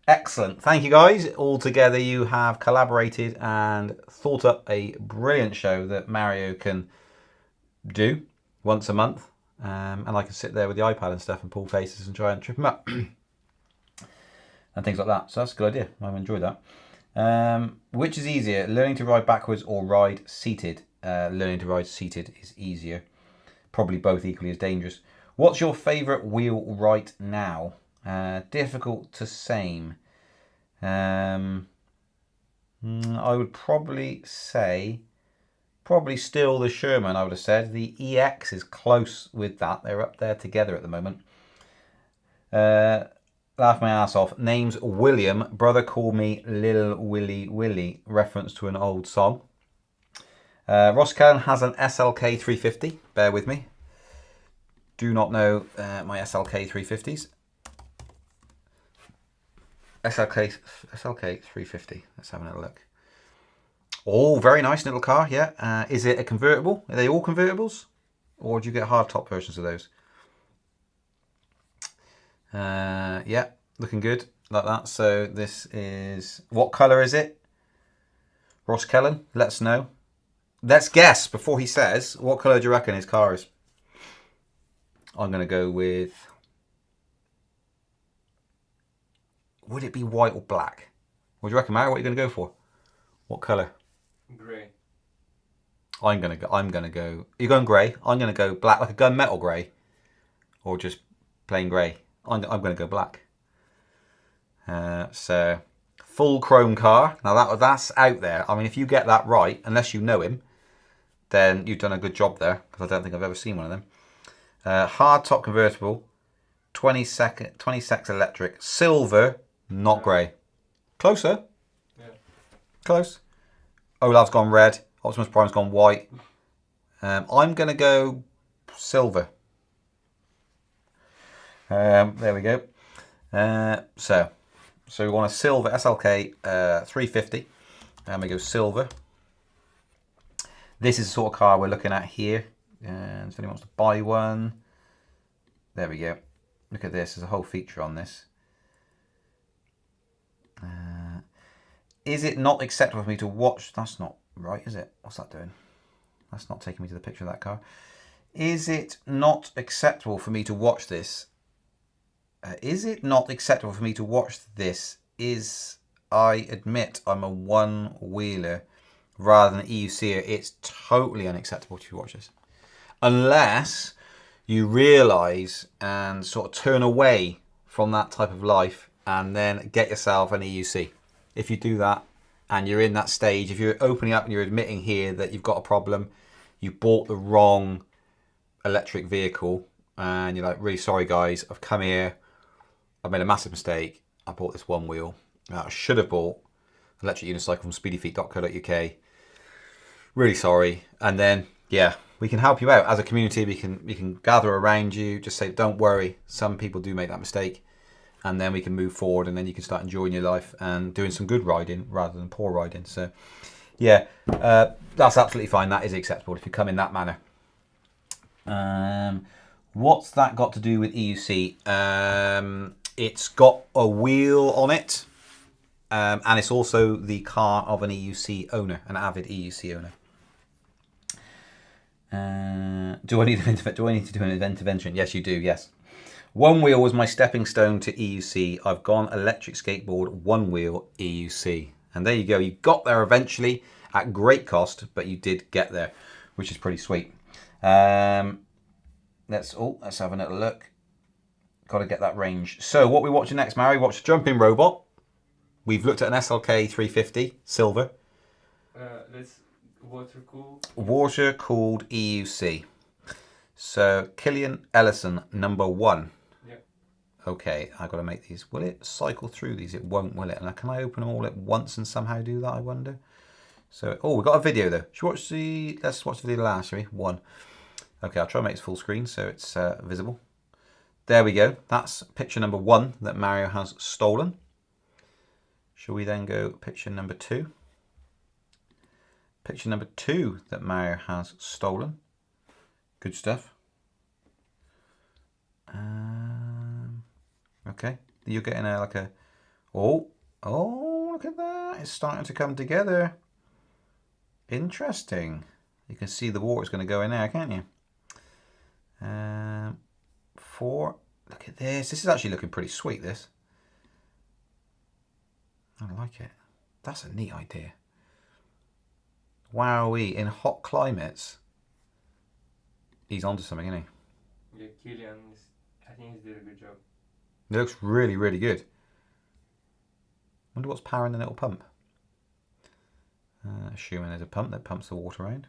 excellent. Thank you guys. All together you have collaborated and thought up a brilliant show that Mario can do once a month. And I can sit there with the iPad and stuff and pull faces and try and trip him up. And things like that. So that's a good idea. I've enjoyed that. Which is easier, learning to ride backwards or ride seated? Learning to ride seated is easier. Probably both equally as dangerous. What's your favourite wheel right now? Difficult to say. I would probably say, still the Sherman, I would have said. The EX is close with that. They're up there together at the moment. laugh my ass off. Name's William. Brother called me Lil Willy Willy. Reference to an old song. Ross Cullen has an SLK 350. Bear with me. Do not know my SLK 350s. SLK 350. Let's have a little look. Oh, very nice little car, yeah. Is it a convertible? Are they all convertibles? Or do you get hardtop versions of those? Yeah, looking good, like that. So this is... What colour is it? Ross Cullen, let us know. Let's guess, before he says, what colour do you reckon his car is? I'm going to go with... Would it be white or black? What do you reckon, Mary? What are you going to go for? What colour? Grey. I'm gonna go. You're going grey. I'm gonna go black, like a gunmetal grey, or just plain grey. I'm gonna go black. So full chrome car. Now that's out there. I mean, if you get that right, unless you know him, then you've done a good job there. Because I don't think I've ever seen one of them. Hard top convertible, 26 electric, silver, not grey. Closer. Yeah. Close. Olav's gone red. Optimus Prime's gone white. I'm going to go silver. There we go. So we want a silver SLK 350. And we go silver. This is the sort of car we're looking at here. And if anyone wants to buy one. There we go. Look at this. There's a whole feature on this. Is it not acceptable for me to watch? That's not right, is it? What's that doing? That's not taking me to the picture of that car. Is it not acceptable for me to watch this? Is it not acceptable for me to watch this? I admit I'm a one-wheeler rather than an EUCer. It's totally unacceptable to watch this. Unless you realise and sort of turn away from that type of life and then get yourself an EUC. If you do that and you're in that stage, if you're opening up and you're admitting here that you've got a problem, you bought the wrong electric vehicle and you're like, really sorry guys, I've come here, I've made a massive mistake, I bought this one wheel. I should have bought electric unicycle from speedyfeet.co.uk. Really sorry. And then, yeah, we can help you out as a community. We can gather around you, just say, don't worry, some people do make that mistake. And then we can move forward and then you can start enjoying your life and doing some good riding rather than poor riding. So, yeah, that's absolutely fine. That is acceptable if you come in that manner. What's that got to do with EUC? It's got a wheel on it. And it's also the car of an EUC owner, an avid EUC owner. Do I need to do an event intervention? Yes, you do, yes. One wheel was my stepping stone to EUC. I've gone electric skateboard, one wheel EUC. And there you go. You got there eventually at great cost, but you did get there, which is pretty sweet. Let's have a little look. Got to get that range. So what we watching next, Mary? Watch Jumping Robot. We've looked at an SLK 350, silver. Let's water-cooled. Water-cooled EUC. So Killian Ellison, number 1. Yep. Okay, I've got to make these. Will it cycle through these? It won't, will it? And can I open them all at once and somehow do that, I wonder? So, oh, we've got a video though. Let's watch the video last, shall we? 1. Okay, I'll try and make it full screen so it's visible. There we go. That's picture number 1 that Mario has stolen. Shall we then go picture number 2? Picture number 2 that Mario has stolen. Good stuff. Okay, you're getting like a... Oh, look at that. It's starting to come together. Interesting. You can see the water's going to go in there, can't you? 4. Look at this. This is actually looking pretty sweet, this. I like it. That's a neat idea. Wowee. In hot climates. He's onto something, isn't he? Yeah, Killian, I think he did a good job. It looks really, really good. Wonder what's powering the little pump. Assuming there's a pump that pumps the water around.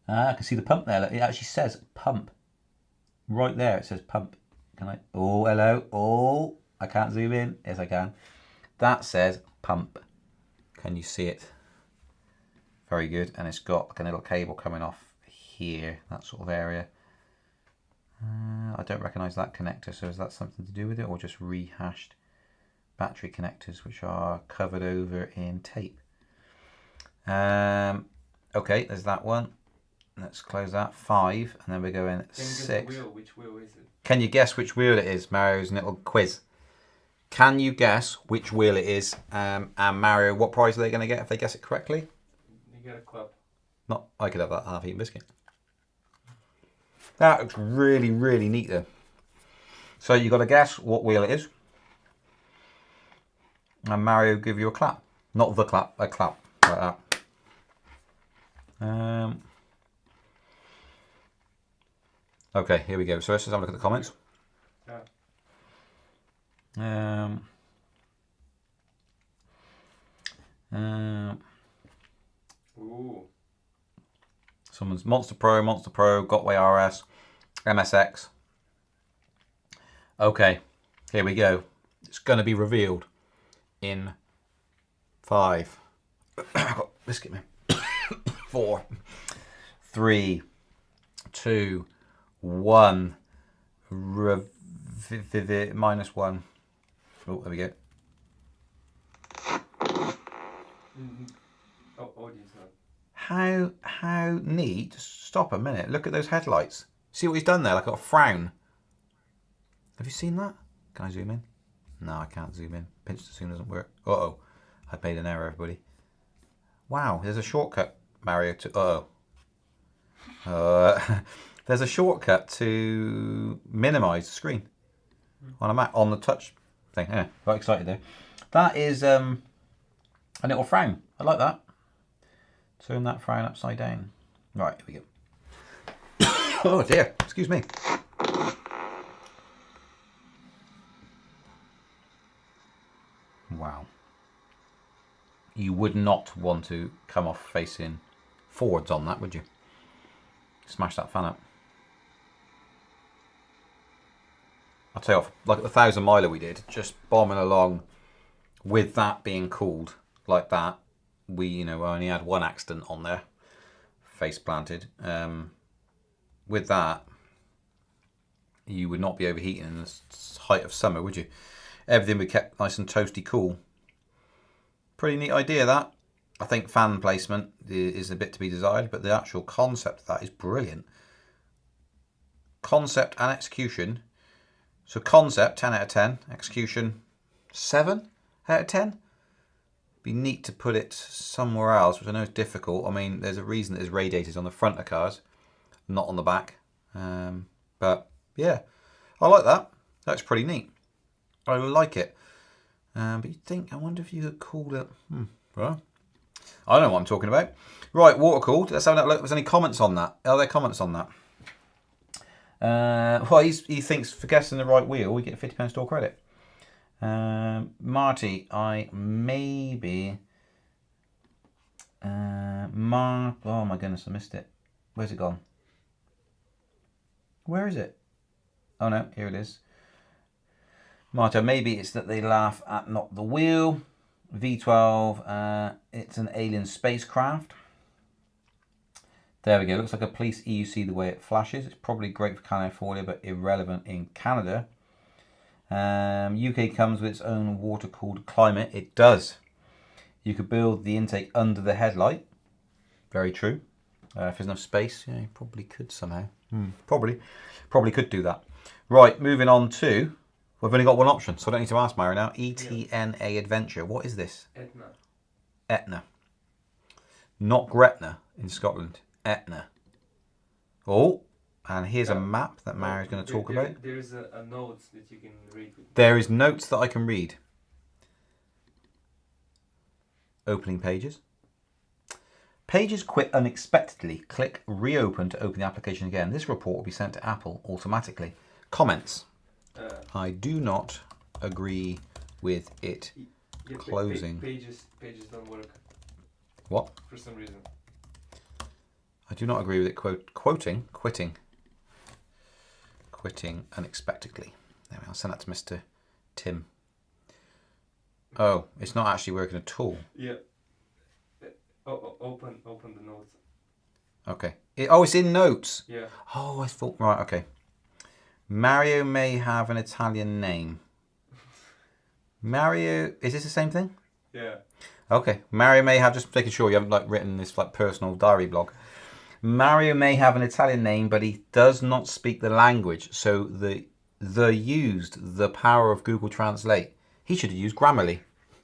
I can see the pump there. Look, it actually says pump. Right there it says pump. Can I? Oh, hello. Oh, I can't zoom in. Yes, I can. That says pump. Can you see it? Very good. And it's got like a little cable coming off here, that sort of area. I don't recognise that connector, so is that something to do with it, or just rehashed battery connectors which are covered over in tape? Okay, there's that one. Let's close that. 5, and then we're going 6. Can you guess the wheel? Which wheel is it? Can you guess which wheel it is? Mario's little quiz. Can you guess which wheel it is? And Mario, what prize are they going to get if they guess it correctly? You get a club. Not, I could have that half-eaten biscuit. That looks really, really neat though. So you got to guess what wheel it is. And Mario give you a clap. Not the clap, a clap. Like that. Okay, here we go. So let's just have a look at the comments. Ooh. Someone's Monster Pro, Gotway RS, MSX. Okay, here we go. It's going to be revealed in 5. I've got biscuit, man. 4, 3, 2, 1. -1. Oh, there we go. Oh, audience now. How neat. Stop a minute. Look at those headlights. See what he's done there? Like a frown. Have you seen that? Can I zoom in? No, I can't zoom in. Pinch to zoom doesn't work. Uh-oh. I've made an error, everybody. Wow, there's a shortcut, Mario, to... Uh-oh. There's a shortcut to minimise the screen on a Mac, on the touch thing. Yeah, quite excited though. That is a little frown. I like that. Turn that frown upside down. Right, here we go. Oh dear, excuse me. Wow. You would not want to come off facing forwards on that, would you? Smash that fan up. I'll tell you off, like the 1,000 miler we did, just bombing along with that being cooled like that. We, only had one accident on there, face planted. With that, you would not be overheating in the height of summer, would you? Everything would kept nice and toasty cool. Pretty neat idea, that. I think fan placement is a bit to be desired, but the actual concept of that is brilliant. Concept and execution. So concept, 10 out of 10. Execution, 7 out of 10. Be neat to put it somewhere else, which I know is difficult. I mean, there's a reason that there's radiators on the front of cars, not on the back. But yeah, I like that. That's pretty neat. I like it. But you'd think, I wonder if you could call it... Well, I don't know what I'm talking about. Right, water cooled. Let's have a look. If there's any comments on that. Are there comments on that? Well, he thinks for guessing the right wheel, we get a £50 store credit. Marty, I maybe... oh my goodness, I missed it. Where's it gone? Where is it? Oh no, here it is. Marta, maybe it's that they laugh at not the wheel. V12, it's an alien spacecraft. There we go. Looks like a police EUC the way it flashes. It's probably great for California, but irrelevant in Canada. UK comes with its own water-cooled climate. It does. You could build the intake under the headlight. Very true. If there's enough space, yeah, you probably could somehow. Probably could do that. Right, moving on to... We've only got one option, so I don't need to ask Mario now. ETNA Adventure. What is this? Etna. Etna. Not Gretna in Scotland. Etna. Oh, and here's a map that Mario's going to talk about. There's a notes that you can read. There is notes that I can read. Opening pages. Pages quit unexpectedly. Click reopen to open the application again. This report will be sent to Apple automatically. Comments. I do not agree with it closing. Pages don't work. What? For some reason. I do not agree with it quitting unexpectedly. Anyway, I'll send that to Mr. Tim. Oh, it's not actually working at all. Yeah. Open the notes. Okay. Oh, it's in notes. Yeah. Oh, I thought... Right, okay. Mario may have an Italian name. Mario... Is this the same thing? Yeah. Okay. Mario may have... Just making sure you haven't like written this like personal diary blog. Mario may have an Italian name, but he does not speak the language. So the used the power of Google Translate. He should have used Grammarly.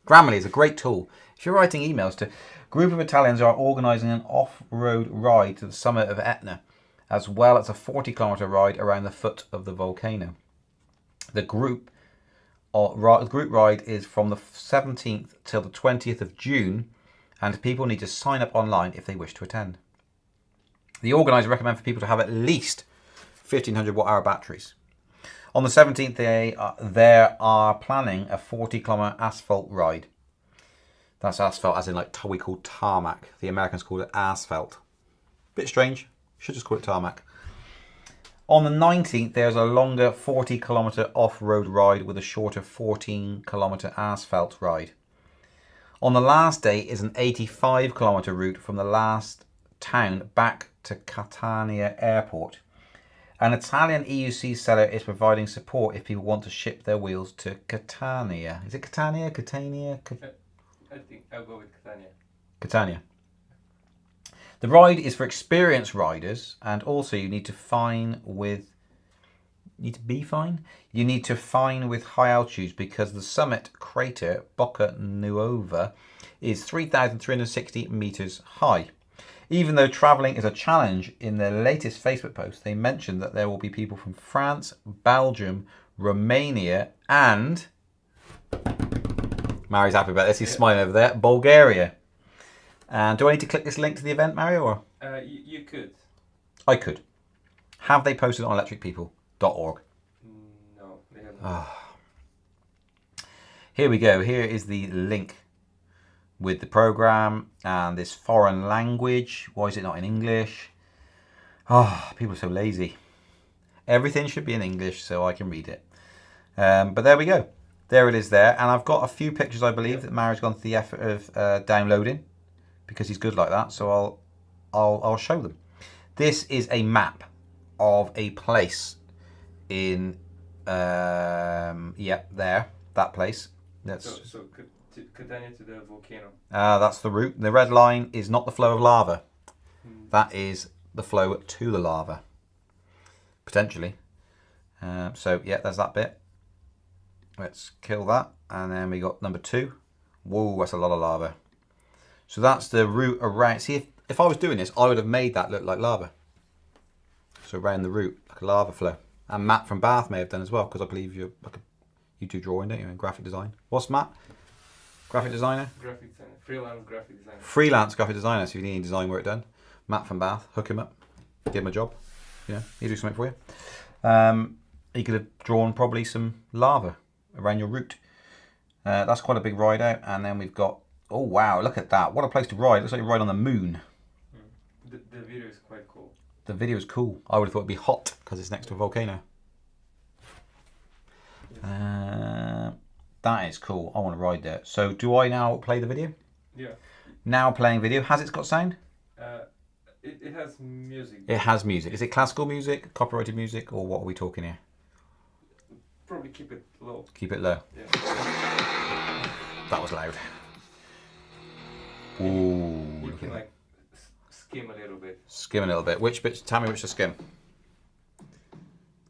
Grammarly is a great tool. If you're writing emails to... Group of Italians are organising an off-road ride to the summit of Etna, as well as a 40-kilometre ride around the foot of the volcano. The group ride is from the 17th till the 20th of June, and people need to sign up online if they wish to attend. The organisers recommend for people to have at least 1,500 watt-hour batteries. On the 17th, they are planning a 40-kilometre asphalt ride. That's asphalt as in like we call tarmac. The Americans call it asphalt. Bit strange. Should just call it tarmac. On the 19th, there's a longer 40-kilometre off-road ride with a shorter 14-kilometre asphalt ride. On the last day is an 85-kilometre route from the last town back to Catania Airport. An Italian EUC seller is providing support if people want to ship their wheels to Catania. Is it Catania? Catania? I think I'll go with Catania. Catania. The ride is for experienced riders, and also you need to fine with high altitudes because the summit crater Bocca Nuova is 3,360 meters high. Even though travelling is a challenge, in their latest Facebook post they mentioned that there will be people from France, Belgium, Romania and... Mario's happy about this, he's smiling over there, Bulgaria. And do I need to click this link to the event, Mario? Or? You could. I could. Have they posted it on electricpeople.org? No, they haven't. Here we go. Here is the link with the program and this foreign language. Why is it not in English? People are so lazy. Everything should be in English so I can read it. But there we go. There it is there. And I've got a few pictures, I believe, that Mario's gone through the effort of downloading because he's good like that. So I'll show them. This is a map of a place in, there, that place. That's So Catania to the volcano. that's the route. The red line is not the flow of lava. That is the flow to the lava, potentially. So yeah, there's that bit. Let's kill that, and then we got number 2. Whoa, that's a lot of lava. So that's the route around. See, if I was doing this, I would have made that look like lava. So around the route, like a lava flow. And Matt from Bath may have done as well, because I believe you do drawing, don't you, and graphic design. What's Matt? Graphic designer? Graphic designer. Freelance graphic designer. Freelance graphic designer, so if you need any design work done. Matt from Bath, hook him up. Give him a job. Yeah, he'll do something for you. He could have drawn probably some lava around your route. That's quite a big ride out. And then we've got, oh wow, look at that. What a place to ride. Looks like you ride on the moon. The video is quite cool. The video is cool. I would have thought it'd be hot because it's next to a volcano. Yes. That is cool. I want to ride there. So do I now play the video? Yeah. Now playing video. Has it got sound? It has music. It has music. Is it classical music, copyrighted music, or what are we talking here? Probably keep it low. Keep it low. Yeah. That was loud. Ooh. You can like skim a little bit. Skim a little bit. Which bits? Tell me which to skim.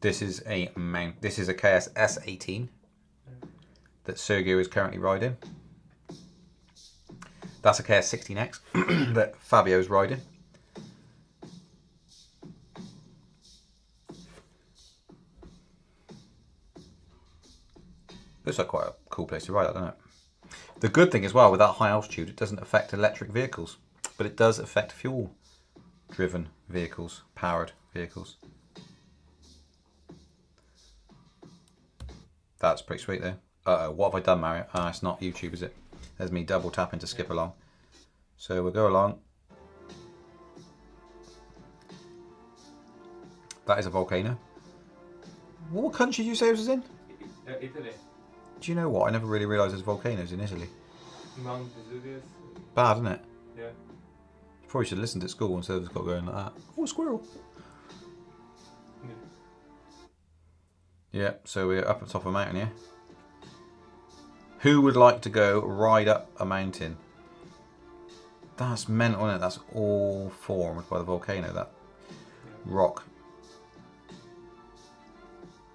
This is a mount. This is a KS S18 that Sergio is currently riding. That's a KS 16X that Fabio is riding. Looks like quite a cool place to ride that, doesn't it? The good thing as well with that high altitude, it doesn't affect electric vehicles, but it does affect fuel-driven vehicles, powered vehicles. That's pretty sweet though. Uh-oh, what have I done, Mario? Ah, it's not YouTube, is it? There's me double tapping to skip along. So we'll go along. That is a volcano. What country did you say it was in? Italy. Do you know what? I never really realised there's volcanoes in Italy. Mount Vesuvius. Bad, isn't it? Yeah. Probably should have listened at school instead of just got going like that. Oh, a squirrel. Yeah, so we're up at the top of a mountain here. Who would like to go ride up a mountain? That's mental, isn't it? That's all formed by the volcano, that rock.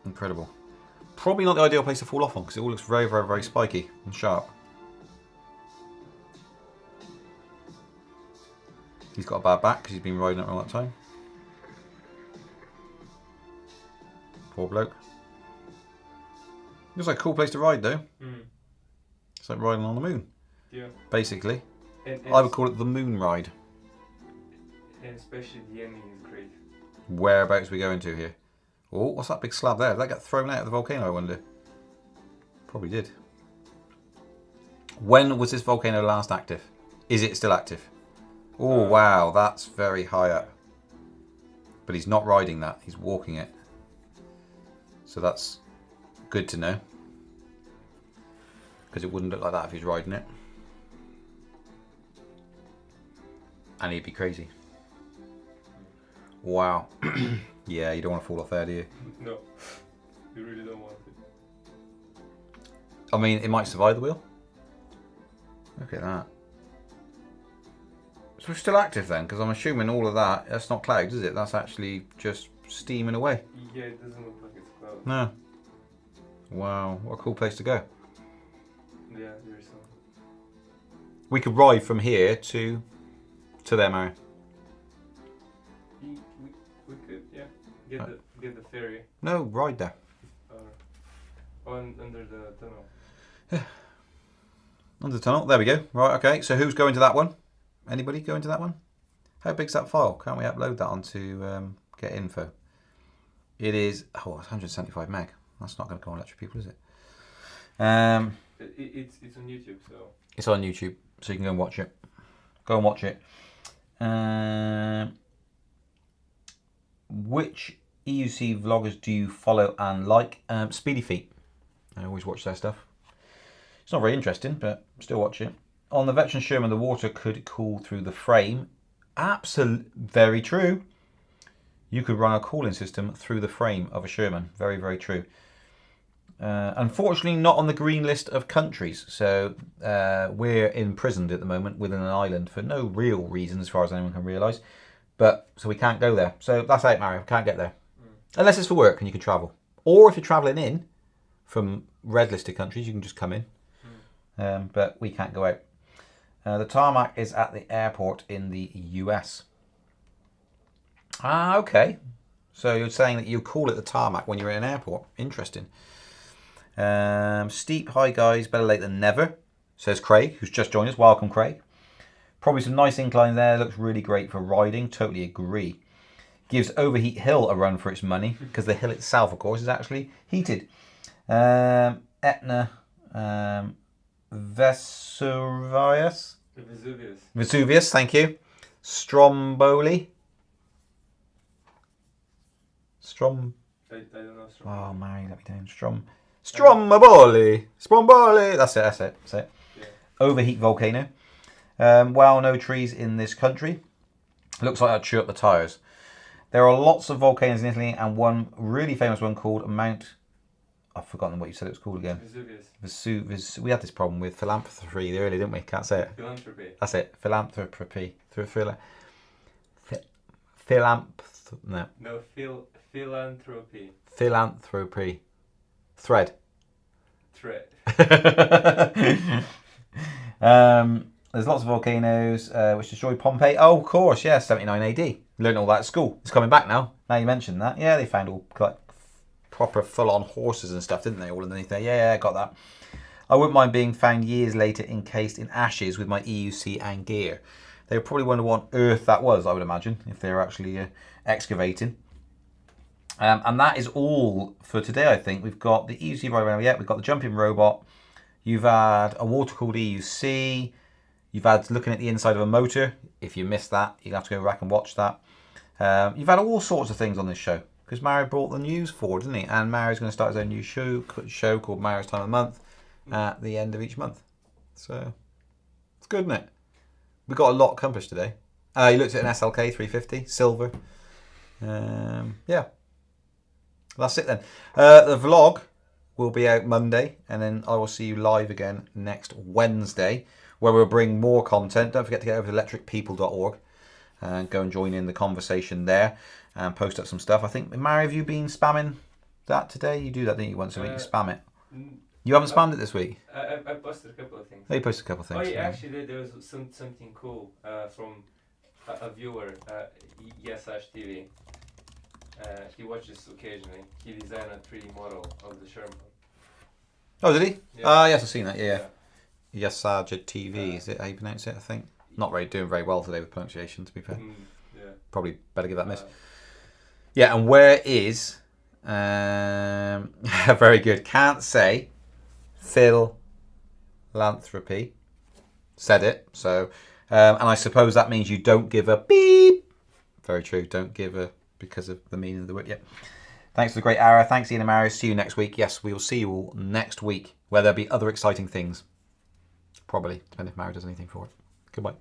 Incredible. Probably not the ideal place to fall off on because it all looks very, very, very spiky and sharp. He's got a bad back because he's been riding it all that time. Poor bloke. Looks like a cool place to ride though. Mm. It's like riding on the moon. Yeah. Basically. And I would call it the moon ride. And especially the ending is great. Whereabouts are we going to here? Oh, what's that big slab there? Did that get thrown out of the volcano, I wonder? Probably did. When was this volcano last active? Is it still active? Oh, wow, that's very high up. But he's not riding that, he's walking it. So that's good to know. Because it wouldn't look like that if he's riding it. And he'd be crazy. Wow. Yeah, you don't want to fall off there, do you? No, you really don't want it. I mean, it might survive the wheel. Look at that. So it's still active then, because I'm assuming all of that, that's not clouds, is it? That's actually just steaming away. Yeah, it doesn't look like it's cloud. No. Wow, what a cool place to go. Yeah, there's some. We could ride from here to there, Mary. We could, yeah. Get the ferry. No, ride there. Under the tunnel. Under the tunnel. There we go. Right, okay. So who's going to that one? Anybody going to that one? How big's that file? Can't we upload that onto Get Info? It is, it's 175 meg. That's not going to go on Electric People, is it? It's on YouTube, so. It's on YouTube, so you can go and watch it. Go and watch it. Which EUC vloggers do you follow and like? Speedy Feet. I always watch their stuff. It's not very interesting, but still watch it. On the Veteran Sherman, the water could cool through the frame. Absolutely, very true. You could run a cooling system through the frame of a Sherman. Very, very true. Unfortunately, not on the green list of countries. So we're imprisoned at the moment within an island for no real reason, as far as anyone can realise. But so we can't go there. So that's out, Mario. We can't get there unless it's for work and you can travel. Or if you're travelling in from red listed countries, you can just come in. But we can't go out. The tarmac is at the airport in the US. Ah, okay. So you're saying that you call it the tarmac when you're in an airport. Interesting. Steep, hi guys, better late than never, says Craig, who's just joined us. Welcome, Craig. Probably some nice incline there. Looks really great for riding. Totally agree. Gives Overheat Hill a run for its money because the hill itself, of course, is actually heated. Etna, Vesuvius. Vesuvius, thank you. Stromboli. I don't know. Oh, Mary, let me down. Stromboli. That's it. Yeah. Overheat volcano. Well, no trees in this country. Looks like I'd chew up the tyres. There are lots of volcanoes in Italy and one really famous one called Mount... I've forgotten what you said it was called again. Vesuvius. We had this problem with philanthropy earlier, didn't we? Can't say it. Philanthropy. That's it. Philanthropy. No, philanthropy. Philanthropy. Thread. There's lots of volcanoes which destroyed Pompeii. Oh, of course, yeah, 79 AD. Learned all that at school. It's coming back now. Now you mentioned that. Yeah, they found all like proper full-on horses and stuff, didn't they? All underneath there. Yeah, got that. I wouldn't mind being found years later encased in ashes with my EUC and gear. They probably wonder what on earth that was, I would imagine, if they were actually excavating. And that is all for today, I think. We've got the EUC right around yet. We've got the jumping robot. You've had a water-cooled EUC. You've had looking at the inside of a motor. If you missed that, you'll have to go back and watch that. You've had all sorts of things on this show. because Mario brought the news forward, didn't he? And Mario's going to start his own new show called Mario's Time of the Month at the end of each month. So it's good, isn't it? We got a lot accomplished today. You looked at an SLK 350 silver. Yeah, that's it then. The vlog will be out Monday, and then I will see you live again next Wednesday, where we'll bring more content. Don't forget to get over to electricpeople.org and go and join in the conversation there and post up some stuff. I think, Mary, have you been spamming that today? You do that, didn't you, once a week? You spam it. You haven't spammed it this week? I posted a couple of things. Oh, you posted a couple of things. Oh, yeah, actually, there was something cool from a viewer, Yes/TV. He watches occasionally. He designed a 3D model of the Sherman. Oh, did he? Yeah. Yes, I've seen that, yeah. Yes/TV, is it how you pronounce it, I think? Not really doing very well today with pronunciation, to be fair. Yeah. Probably better give that a miss. Yeah, and where is... very good. Can't say philanthropy. Said it, so... and I suppose that means you don't give a beep. Very true, don't give a... because of the meaning of the word. Yeah. Thanks for the great hour. Thanks, Ian and Mario. See you next week. Yes, we will see you all next week, where there'll be other exciting things. Probably, depending if Mario does anything for it. Goodbye.